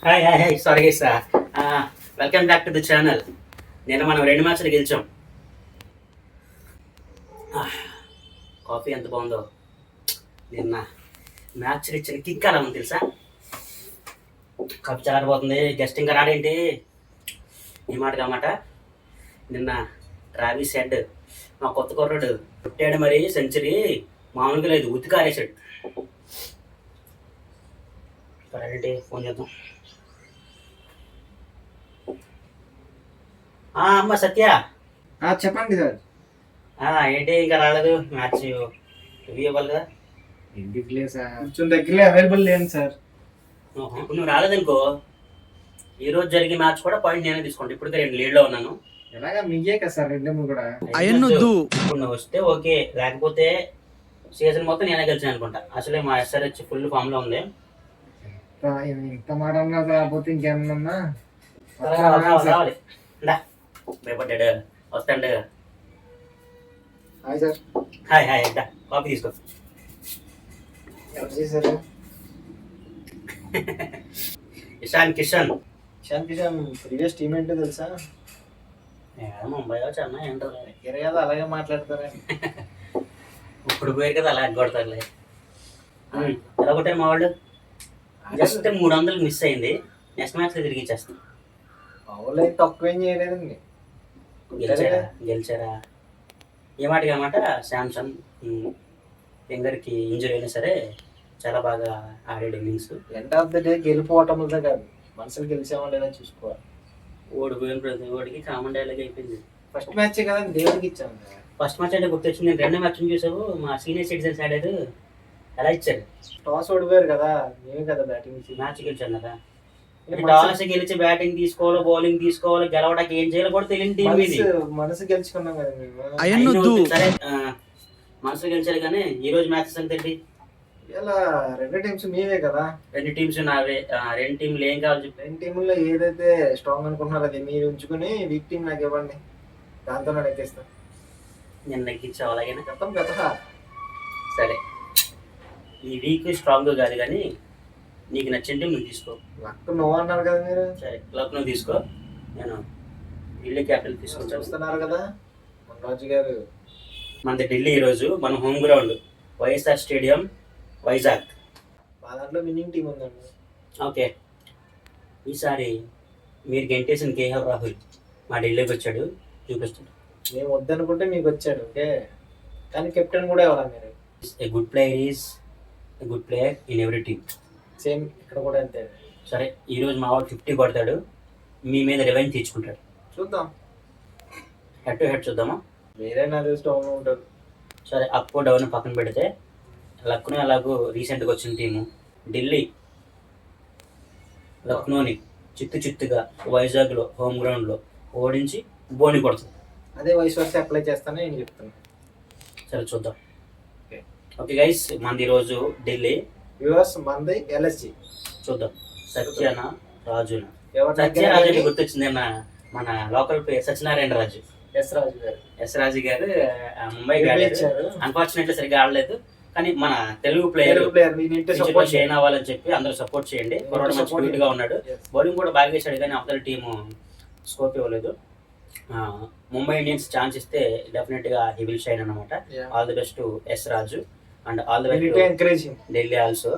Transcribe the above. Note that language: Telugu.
Hi hi hi sorry sir. Welcome back to the channel. నేను మనం 2 మ్యాచ్లు గెలిచాం. కాఫీ ఎంత బాగుందో. నిన్న మ్యాచ్ ఇచ్చిన కిక్ అలా ఉంది తెలుసా. కప్ చారిపోతుంది. గెస్ట్ ఇంకా రాడేంటి ఈ మాట కామాట. నిన్న ట్రావిస్ హెడ్ మా కొత్త కుర్రాడు పుట్టాడు, మరి సెంచరీ మామూలుగా లేదు, ఉతికారేసాడు. సరేంటి ఫోన్ చేద్దాం. అమ్మ సత్య, చెప్పండి సార్. ఏంటి ఇంకా రాలేదు? మ్యాచ్ రివ్యూ ఇవ్వాలి కదా. ఎందుకు లేదు సార్, కొంచెం దగ్గరలో అవైలబుల్ లేదు సార్. నువ్వు రాలేదనుకో, ఈ రోజు జరిగే మ్యాచ్ కూడా పాయింట్ నేనే తీసుకుంటా. ఇప్పటికే 2 లీడ్లో ఉన్నాను. ఎలాగా మీకే కదా సార్ రెండేమో కూడా. ఇప్పుడు నువ్వు వస్తే ఓకే, లేకపోతే సీజన్ మొత్తం నేనే గెలిచాను అనుకుంటా. అసలే మా SRH ఫుల్ ఫామ్ లో ఉంది. ఇంత మాట అన్నారు, రాకపోతే ఇంకేమన్నా రావాలి. భయపడ్డాడు, వస్తాడు. Hi sir. Hi hi, coffee తీసుకో. ఎవరు చేశారు? కిషన్ కిషన్ కిషన్ ప్రీవియస్ టీమ్ ఏంటో తెలుసా? ముంబై వచ్చా ఏంటో కదా, అలాగే మాట్లాడతారా? ఇప్పుడు పోయారు కదా, అలా కొడతారులే. ఎలా కొట్టారు మా వాళ్ళు? జస్ట్ 300 మిస్ అయింది. నెక్స్ట్ మ్యాచ్ తిరిగి ఇచ్చేస్తాం. మామూలు అయితే తక్కువ ఏం చేయలేదండి. గెలిచారా ఏ మాటకి అన్నమాట. శాంసంగ్ ఫింగర్కి ఇంజరీ అయినా సరే చాలా బాగా ఆడాడు innings. End of the day గెలిపోవటంతో కాదు, మనుషులు గెలిచామో లేదా చూసుకోవాలి. ఓడిపోయిన ప్రతి ఓడికి కామన్ డైలాగ్ అయిపోయింది. ఫస్ట్ మ్యాచ్ కదా దేవుడికి ఇచ్చాము. ఫస్ట్ మ్యాచ్ అంటే గుర్తొచ్చింది. నేను 2 మ్యాచ్ చూసావు, మా సీనియర్ సిటిజన్స్ ఆడారు. ఎలా ఇచ్చారు? టాస్ ఓడిపోయారు కదా, మేమే కదా బ్యాటింగ్. మ్యాచ్ గెలిచాను కదా. టాస్ గెలిచి బ్యాటింగ్ తీసుకోవాలి, బౌలింగ్ తీసుకోవాలి, గెలవడానికి ఏం చేయాలో కూడా తెలియని టీం ఇది. మనసు గెలుచుకున్నాం కదా మేము. సరే, మనసు గెలిచారు. కానీ ఈ రోజు మ్యాచెస్ అంతే. ఇలా 2 టీమ్స్ మీవే కదా. 2 టీమ్స్ నావే. 2 టీంలు ఏం కావాలి చెప్పి. 2 టీంలో ఏదైతే స్ట్రాంగ్ అనుకుంటున్నారో అది మీరు ఉంచుకుని వీక్ టీం నాకు ఇవ్వండి, దాంతో నేను ఎక్కిస్తాను. నేను నెగ్గించావు అలాగేనా? గతం కదా. సరే, ఈ వీక్ స్ట్రాంగ్ కాదు కానీ నీకు నచ్చిన టీం నువ్వు తీసుకో. లక్ నువ్వు అన్నారు కదా మీరు. సరే, క్లబ్ నువ్వు తీసుకో, నేను ఢిల్లీ క్యాపిటల్ తీసుకుంటాను. చూస్తున్నారు కదా మనరాజు గారు. మనది ఢిల్లీ. ఈరోజు మన home ground YSR stadium, Vizag. మా దాంట్లో విన్నింగ్ టీం ఉందండి. ఓకే, ఈసారి మీరు గెంటేసిన కేఎల్ రాహుల్ మా ఢిల్లీకి వచ్చాడు, చూపిస్తాడు. మేము వద్దనుకుంటే మీకు వచ్చాడు. ఓకే, కానీ కెప్టెన్ కూడా ఇవ్వాలి మీరు. A good player is a good player in every team. Same ఇక్కడ కూడా అంతే. సరే, ఈరోజు మా వాడు 50 కొడతాడు, మీ మీద రివెంజ్ తీర్చుకుంటాడు. చూద్దాం, హెడ్ టు హెడ్ చూద్దామా? మీరే నా స్ట్రాంగ్ ఉంటారు. సరే, అప్ డౌన్ పక్కన పెడితే లక్నో ఎలాగో రీసెంట్గా వచ్చిన టీము. ఢిల్లీ లక్నోని చిత్తుగా వైజాగ్లో హోమ్ గ్రౌండ్లో ఓడించి బోని కొడుతుంది. అదే వయసు వస్తే అప్లై చేస్తానని నేను చెప్తాను. సరే చూద్దాం. ఓకే గైస్, మనది ఈరోజు ఢిల్లీ. యూఎస్ మంది LSG. చూద్దాం. సత్యన రాజున. ఎవరు సత్యరాజు గుర్తొచ్చింది. మన local player Satyanarayana Raju. Yes రాజు గారు ముంబై అన్ఫార్చునేట్లీ సరిగ్గా ఆడలేదు, కానీ మన తెలుగు ప్లేయర్ షైన్ అవ్వాలని చెప్పి అందరూ సపోర్ట్ చేయండి. స్పీడ్ గా ఉన్నాడు, బౌలింగ్ కూడా బాగా వేసాడు, కానీ అవతల టీము స్కోప్ ఇవ్వలేదు. ముంబై ఇండియన్స్ ఛాన్స్ ఇస్తే డెఫినెట్ గా హీ విల్ షైన్ అన్నమాట. All the best to S Raju and all the best Delhi also.